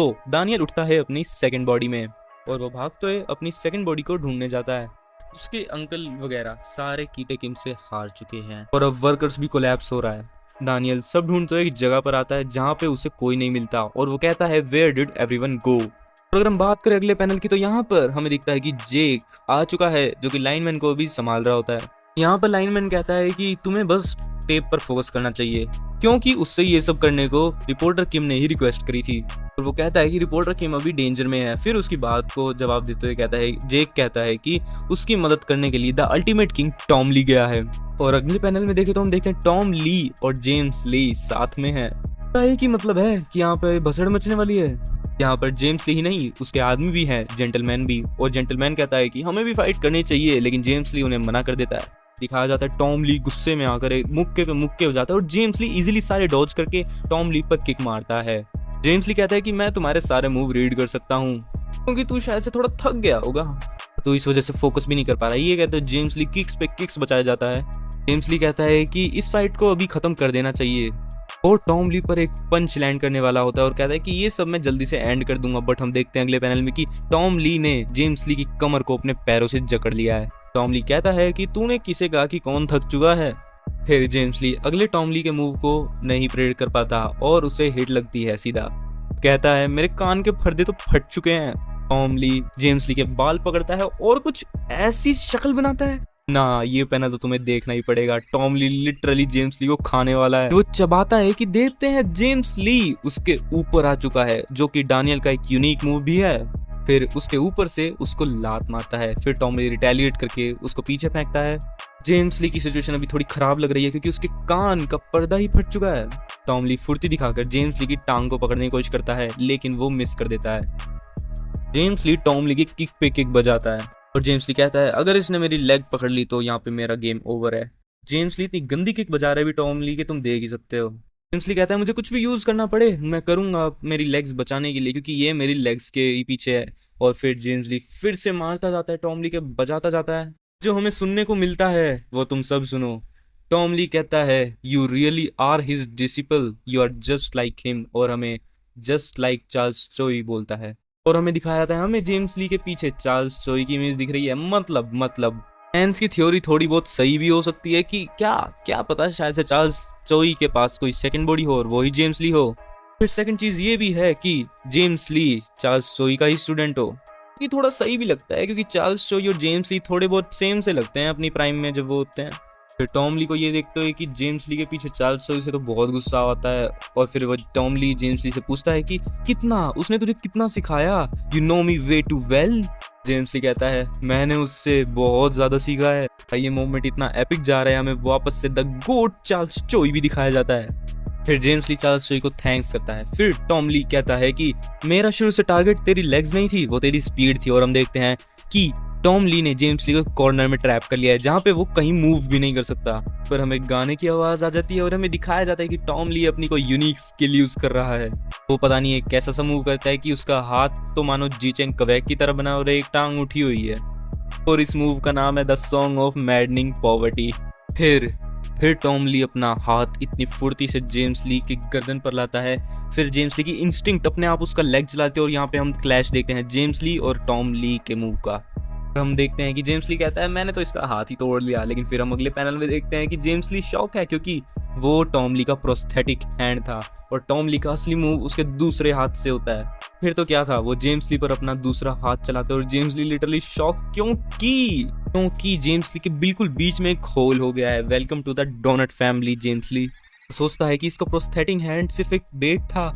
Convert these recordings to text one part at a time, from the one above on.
तो दानियल उठता है अपनी सेकंड बॉडी में और वो भागते हुए अपनी सेकंड बॉडी को ढूंढने जाता है। उसके अंकल वगैरह सारे कीटे किम से हार चुके हैं और अब वर्कर्स भी कोलैप्स हो रहा है। दानियल सब ढूंढते हुए एक जगह पर आता है जहाँ पे उसे कोई नहीं मिलता और वो कहता है वेयर डिड एवरीवन गो। और अगर हम बात करें अगले पैनल की तो यहाँ पर हमें दिखता है कि जेक आ चुका है जो कि लाइनमैन को भी संभाल रहा होता है। यहाँ पर लाइनमैन कहता है कि तुम्हें बस टेप पर फोकस करना चाहिए क्योंकि उससे ये सब करने को रिपोर्टर किम ने ही रिक्वेस्ट करी थी। और वो कहता है कि रिपोर्टर किम अभी डेंजर में है। फिर उसकी बात को जवाब देते हुए कहता है जेक कहता है कि उसकी मदद करने के लिए the ultimate king Tom Lee गया है। और अगले पैनल में देखें तो हम देखते हैं टॉम ली और जेम्स ली साथ में है। कि मतलब है कि यहाँ पे भसड़ मचने वाली है। यहाँ पर जेम्स ली ही नहीं उसके आदमी भी हैं, जेंटलमैन भी। और जेंटलमैन कहता है कि हमें भी फाइट करनी चाहिए लेकिन जेम्स ली उन्हें मना कर देता है। दिखाया जाता है टॉम ली गुस्से में आकर मुक्के पे मुक्के हो जाता है और जेम्स ली इजीली सारे डॉज करके टॉम ली पर किक मारता है। जेम्स ली कहता है कि मैं तुम्हारे सारे मूव रीड कर सकता हूँ क्योंकि तू शायद से थोड़ा थक गया होगा तो इस वजह से फोकस भी नहीं कर पा रहा। ये कहते हैं जेम्स ली किक्स पे किक्स बचाया जाता है। जेम्स ली कहता है कि इस फाइट को अभी खत्म कर देना चाहिए और टॉम ली पर एक पंच लैंड करने वाला होता है और कहता है कि ये सब मैं जल्दी से एंड कर दूंगा। बट हम देखते हैं अगले पैनल में कि टॉम ली ने जेम्स ली की कमर को अपने पैरों से जकड़ लिया है। टॉम ली कहता है कि तूने किसे कहा कि कौन थक चुका है। फिर जेम्स ली अगले टॉम ली के मूव को नहीं प्रेडिक्ट कर पाता और उसे हिट लगती है सीधा। कहता है मेरे कान के पर्दे तो फट चुके हैं। टॉम ली जेम्स ली के बाल पकड़ता है और कुछ ऐसी शक्ल बनाता है ना, ये पैनल तो तुम्हें देखना ही पड़ेगा। टॉम ली लिटरली जेम्स ली को खाने वाला है। वो चबाता है कि देखते हैं जेम्स ली उसके ऊपर आ चुका है जो कि दानियल का एक यूनिक मूव भी है। फिर उसके ऊपर से उसको लात मारता है। फिर टॉम ली रिटेलिएट करके उसको पीछे फेंकता है। जेम्स ली की सिचुएशन अभी थोड़ी खराब लग रही है क्योंकि उसके कान का पर्दा ही फट चुका है। टॉम ली फुर्ती दिखाकर जेम्स ली की टांग को पकड़ने की कोशिश करता है लेकिन वो मिस कर देता है। जेम्स ली टॉम ली की किक पे किक बजाता है और जेम्स ली कहता है अगर इसने मेरी लेग पकड़ ली तो यहाँ पे मेरा गेम ओवर है। जेम्स ली इतनी गंदी किक बजा रहे भी टॉम ली के तुम देख ही सकते हो। जेम्स ली कहता है मुझे कुछ भी यूज करना पड़े मैं करूंगा मेरी लेग्स बचाने के लिए क्योंकि ये मेरी लेग्स के ही पीछे है। और फिर जेम्स ली फिर से मारता जाता है टॉम ली के बजाता जाता है। जो हमें सुनने को मिलता है वो तुम सब सुनो। टॉम ली कहता है you really are his disciple you are just like him. और हमें जस्ट लाइक चार्ल्स चोई बोलता है और हमें दिखाया जाता है हमें जेम्स ली के पीछे चार्ल्स चोई की इमेज दिख रही है। मतलब फैंस की थ्योरी थोड़ी बहुत सही भी हो सकती है कि क्या पता शायद से चार्ल्स चोई के पास कोई सेकंड बॉडी हो और वही जेम्स ली हो। फिर सेकंड चीज ये भी है कि जेम्स ली चार्ल्स चोई का ही स्टूडेंट हो। ये थोड़ा सही भी लगता है क्योंकि चार्ल्स चोई और जेम्स ली थोड़े बहुत सेम से लगते हैं अपनी प्राइम में जब वो होते हैं। फिर टॉम ली को ये देखते हुए कि जेम्स ली के पीछे चार्ल्स चोई से तो बहुत गुस्सा आता है और फिर वो टॉम ली जेम्स ली से पूछता है कि कितना उसने तुझे कितना सिखाया you know me way too well. James Lee कहता है मैंने उससे बहुत ज्यादा सीखा है। ये मोमेंट इतना एपिक जा रहा है हमें वापस से द गोट चार्ल्स चोई भी दिखाया जाता है। फिर जेम्स ली चार्ल्स चोई को थैंक्स करता है। फिर टॉम ली कहता है कि मेरा शुरू से टारगेट तेरी लेग्स नहीं थी वो तेरी स्पीड थी। और हम देखते हैं कि टॉम ली ने जेम्स ली को कॉर्नर में ट्रैप कर लिया है जहाँ पे वो कहीं मूव भी नहीं कर सकता। पर हमें गाने की आवाज आ जाती है और हमें दिखाया जाता है कि टॉम ली अपनी कोई यूनिक स्किल यूज कर रहा है। वो पता नहीं है कैसा सा मूव करता है कि उसका हाथ तो मानो जीचेंग कवैक की तरह बना और एक टांग उठी हुई है और इस मूव का नाम है the song of maddening poverty. फिर टॉम ली अपना हाथ इतनी फुर्ती से जेम्स ली की गर्दन पर लाता है। फिर जेम्स ली की इंस्टिंक्ट अपने आप उसका लेग चलाते हैं और यहाँ पे हम क्लैश देखते हैं जेम्स ली और टॉम ली के मूव का। हम देखते हैं कि जेम्स ली कहता है मैंने तो इसका हाथ ही तोड़ लिया। लेकिन फिर हम अगले पैनल में देखते हैं कि जेम्स ली शॉक है क्योंकि वो टॉम ली का प्रोस्थेटिक हैंड था और टॉम ली का असली मूव उसके दूसरे हाथ से होता है। फिर तो क्या था वो जेम्स ली पर अपना दूसरा हाथ चलाता है और जेम्स ली लिटरली शॉक क्योंकि जेम्स ली के बिल्कुल बीच में एक होल हो गया है। Welcome to the donut family. James Lee सोचता है कि इसका प्रोस्थेटिक हैंड सिर्फ एक बेट था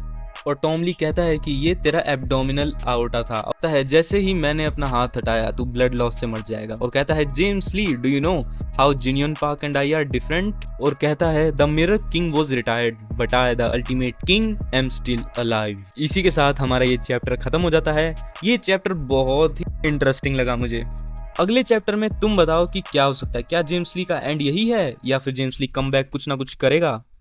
और टॉम ली कहता है कि ये तेरा एब्डोमिनल आउटा था है जैसे ही मैंने अपना हाथ हटाया तू ब्लड लॉस से मर जाएगा। और कहता है James Lee do you know how Jinyoung Park and I are different. और कहता है the mirror king was retired but I the ultimate king am still alive. इसी के साथ हमारा ये चैप्टर खत्म हो जाता है। ये चैप्टर बहुत ही इंटरेस्टिंग लगा मुझे। अगले चैप्टर में तुम बताओ कि क्या हो सकता है। क्या जेम्स ली का एंड यही है या फिर जेम्स ली कम बैक कुछ ना कुछ करेगा।